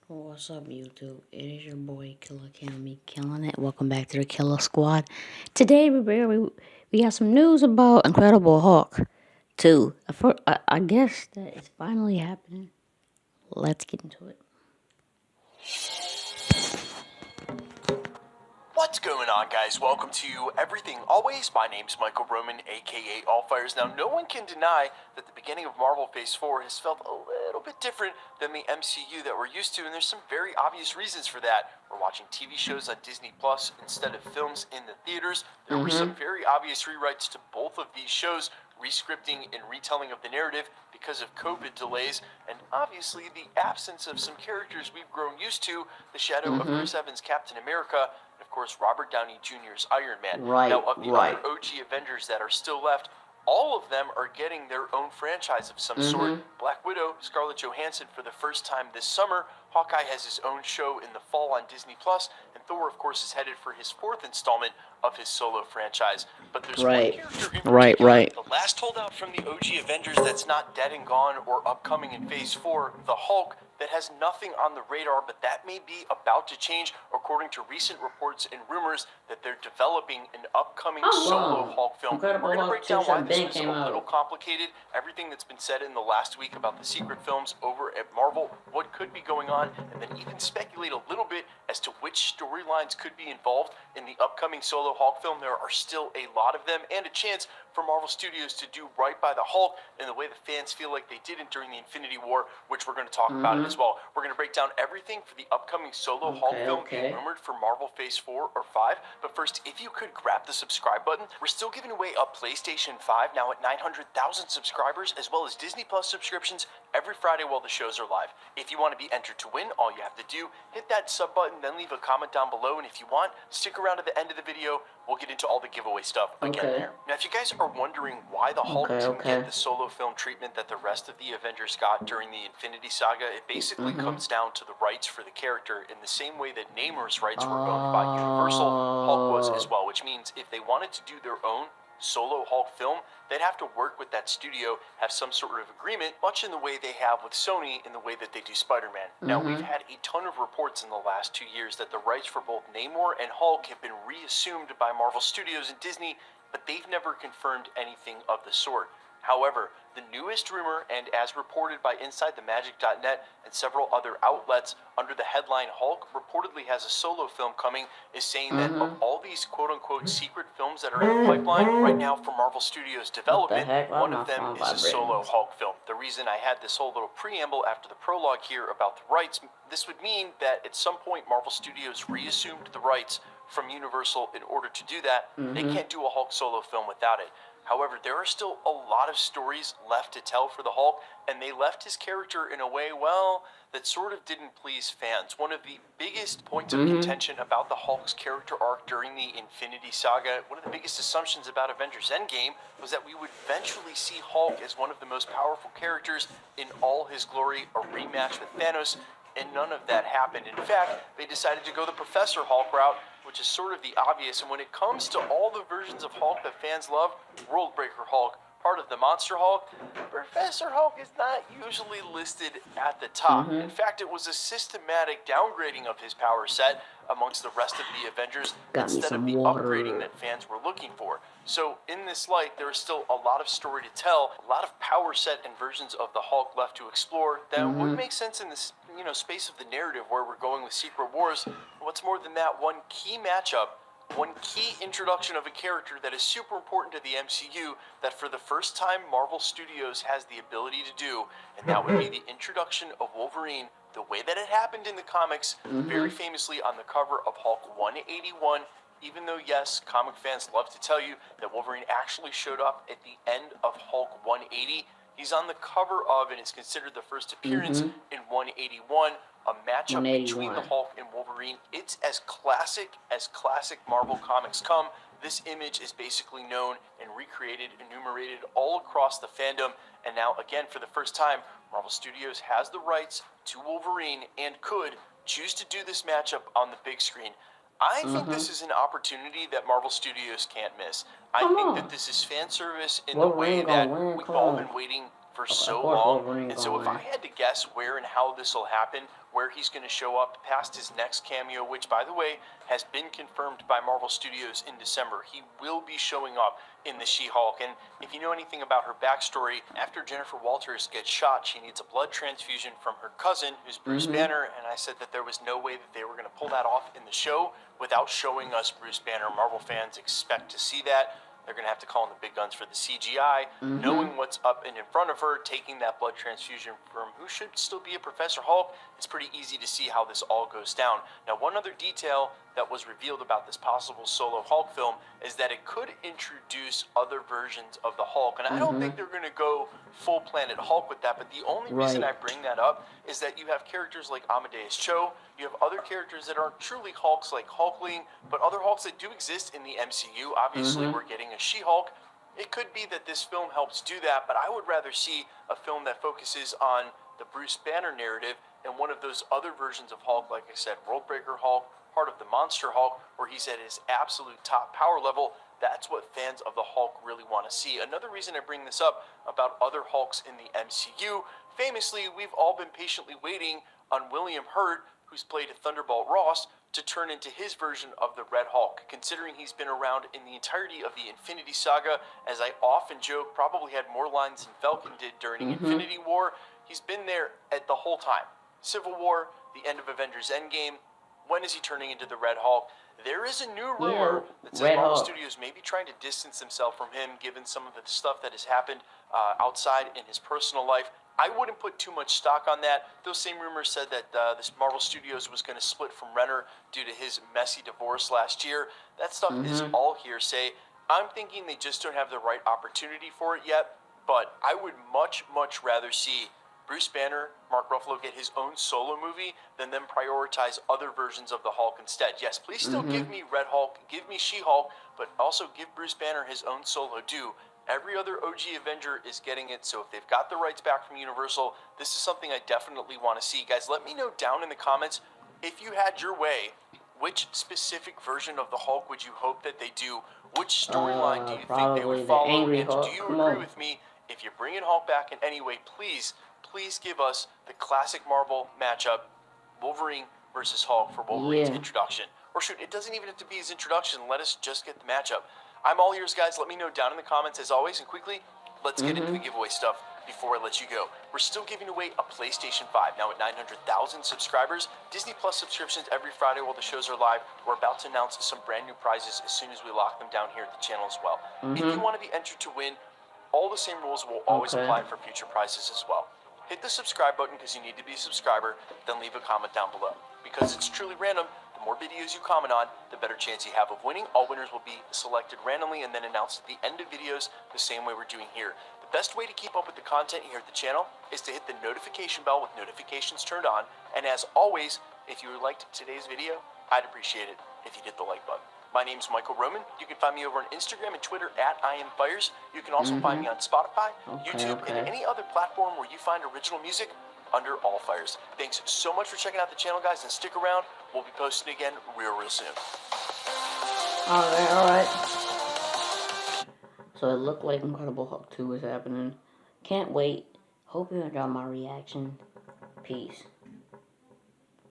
What's up, YouTube? It is your boy Killer Cammy, killing it. Welcome back to the Killer Squad. Today we got some news about Incredible Hulk 2. I guess that it's finally happening. Let's get into it. What's going on, guys? Welcome to Everything Always. My name's Michael Roman, aka Allfires. Now, no one can deny that the beginning of Marvel Phase 4 has felt a little bit different than the MCU that we're used to, and there's some very obvious reasons for that. We're watching TV shows on Disney Plus instead of films in the theaters. There were some very obvious rewrites to both of these shows, rescripting and retelling of the narrative because of COVID delays, and obviously the absence of some characters we've grown used to, the shadow of Chris Evans' Captain America, and of course Robert Downey Jr.'s Iron Man. Now, of the other OG Avengers that are still left, all of them are getting their own franchise of some sort. Black Widow, Scarlett Johansson for the first time this summer. Hawkeye has his own show in the fall on Disney Plus, and Thor, of course, is headed for his fourth installment of his solo franchise. But there's one character in particular, the last holdout from the OG Avengers that's not dead and gone or upcoming in Phase 4, the Hulk, that has nothing on the radar, but that may be about to change according to recent reports and rumors that they're developing an upcoming solo Hulk film. We're going to break down why this was a little complicated, everything that's been said in the last week about the secret films over at Marvel, what could be going on, and then even speculate a little bit as to which storylines could be involved in the upcoming solo Hulk film. There are still a lot of them, and a chance for Marvel Studios to do right by the Hulk in the way the fans feel like they didn't during the Infinity War, which we're going to talk about it as well. We're going to break down everything for the upcoming solo Hulk film being rumored for Marvel Phase 4 or 5. But first, if you could grab the subscribe button, we're still giving away a PlayStation 5 now at 900,000 subscribers, as well as Disney Plus subscriptions every Friday while the shows are live. If you want to be entered to win, all you have to do, hit that sub button, then leave a comment down below, and if you want, stick around to the end of the video. We'll get into all the giveaway stuff again there. Now, if you guys are wondering why the Hulk didn't get the solo film treatment that the rest of the Avengers got during the Infinity Saga, it basically comes down to the rights for the character in the same way that Namor's rights were owned by Universal, Hulk was as well, which means if they wanted to do their own solo Hulk film, they'd have to work with that studio, have some sort of agreement, much in the way they have with Sony in the way that they do Spider-Man. Now, we've had a ton of reports in the last 2 years that the rights for both Namor and Hulk have been reassumed by Marvel Studios and Disney, but they've never confirmed anything of the sort. However, the newest rumor, and as reported by InsideTheMagic.net and several other outlets under the headline Hulk reportedly has a solo film coming, is saying that of all these quote-unquote secret films that are in the pipeline right now for Marvel Studios development, one of them is a solo Hulk film. The reason I had this whole little preamble after the prologue here about the rights, this would mean that at some point Marvel Studios reassumed the rights from Universal in order to do that. They can't do a Hulk solo film without it. However, there are still a lot of stories left to tell for the Hulk, and they left his character in a way, well, that sort of didn't please fans. One of the biggest points of contention about the Hulk's character arc during the Infinity Saga, one of the biggest assumptions about Avengers Endgame, was that we would eventually see Hulk as one of the most powerful characters in all his glory, a rematch with Thanos, and none of that happened. In fact, they decided to go the Professor Hulk route, which is sort of the obvious. And when it comes to all the versions of Hulk that fans love, Worldbreaker Hulk, part of the Monster Hulk, Professor Hulk is not usually listed at the top. In fact, it was a systematic downgrading of his power set amongst the rest of the Avengers instead of the upgrading that fans were looking for. So in this light, there is still a lot of story to tell, a lot of power set and versions of the Hulk left to explore that would make sense in this space of the narrative where we're going with Secret Wars. What's more than that, one key matchup, one key introduction of a character that is super important to the MCU that for the first time Marvel Studios has the ability to do, and that would be the introduction of Wolverine the way that it happened in the comics, very famously on the cover of Hulk 181, even though, yes, comic fans love to tell you that Wolverine actually showed up at the end of Hulk 180. He's on the cover of, and it's considered the first appearance in 181, a matchup between the Hulk and Wolverine. It's as classic Marvel comics come. This image is basically known and recreated, enumerated all across the fandom. And now, again, for the first time, Marvel Studios has the rights to Wolverine and could choose to do this matchup on the big screen. I think this is an opportunity that Marvel Studios can't miss. I think that this is fan service in the way that we've all been waiting for Of so course long. Wolverine And so if gonna I win. had to guess where and how this will happen, where he's going to show up past his next cameo, which, by the way, has been confirmed by Marvel Studios in December. He will be showing up in the She-Hulk. And if you know anything about her backstory, after Jennifer Walters gets shot, she needs a blood transfusion from her cousin, who's Bruce Banner. And I said that there was no way that they were going to pull that off in the show without showing us Bruce Banner. Marvel fans expect to see that. They're going to have to call in the big guns for the CGI, knowing what's up and in front of her, taking that blood transfusion from who should still be a Professor Hulk. It's pretty easy to see how this all goes down. Now, one other detail that was revealed about this possible solo Hulk film is that it could introduce other versions of the Hulk. And I don't think they're going to go full Planet Hulk with that, but the only reason I bring that up is that you have characters like Amadeus Cho, you have other characters that aren't truly Hulks like Hulkling, but other Hulks that do exist in the MCU. Obviously, we're getting a She-Hulk. It could be that this film helps do that, but I would rather see a film that focuses on the Bruce Banner narrative and one of those other versions of Hulk, like I said, Worldbreaker Hulk, Heart of the Monster Hulk, where he's at his absolute top power level. That's what fans of the Hulk really want to see. Another reason I bring this up about other Hulks in the MCU, famously, we've all been patiently waiting on William Hurt, who's played Thunderbolt Ross, to turn into his version of the Red Hulk, considering he's been around in the entirety of the Infinity Saga. As I often joke, probably had more lines than Falcon did during Infinity War. He's been there at the whole time. Civil War, the end of Avengers Endgame. When is he turning into the Red Hulk? There is a new rumor that says Marvel Studios may be trying to distance themselves from him, given some of the stuff that has happened outside in his personal life. I wouldn't put too much stock on that. Those same rumors said that this Marvel Studios was going to split from Renner due to his messy divorce last year. That stuff is all hearsay. I'm thinking they just don't have the right opportunity for it yet, but I would much, much rather see Bruce Banner, Mark Ruffalo get his own solo movie than them prioritize other versions of the Hulk instead. Yes, please still give me Red Hulk, give me She-Hulk, but also give Bruce Banner his own solo due. Every other OG Avenger is getting it, so if they've got the rights back from Universal, this is something I definitely want to see. Guys, let me know down in the comments, if you had your way, which specific version of the Hulk would you hope that they do? Which storyline do you think they would follow? And do you agree with me? If you're bringing Hulk back in any way, please give us the classic Marvel matchup, Wolverine versus Hulk, for Wolverine's introduction. Or shoot, it doesn't even have to be his introduction. Let us just get the matchup. I'm all ears, guys. Let me know down in the comments, as always. And quickly, let's get into the giveaway stuff before I let you go. We're still giving away a PlayStation 5, now at 900,000 subscribers. Disney Plus subscriptions every Friday while the shows are live. We're about to announce some brand new prizes as soon as we lock them down here at the channel as well. If you want to be entered to win, all the same rules will always apply for future prizes as well. Hit the subscribe button because you need to be a subscriber, then leave a comment down below. Because it's truly random, the more videos you comment on, the better chance you have of winning. All winners will be selected randomly and then announced at the end of videos the same way we're doing here. The best way to keep up with the content here at the channel is to hit the notification bell with notifications turned on. And as always, if you liked today's video, I'd appreciate it if you hit the like button. My name's Michael Roman. You can find me over on Instagram and Twitter at IamFires. You can also find me on Spotify, YouTube, and any other platform where you find original music under All Fires. Thanks so much for checking out the channel, guys, and stick around. We'll be posting again real soon. Alright. So it looked like Incredible Hulk 2 is happening. Can't wait. Hope you enjoyed my reaction. Peace.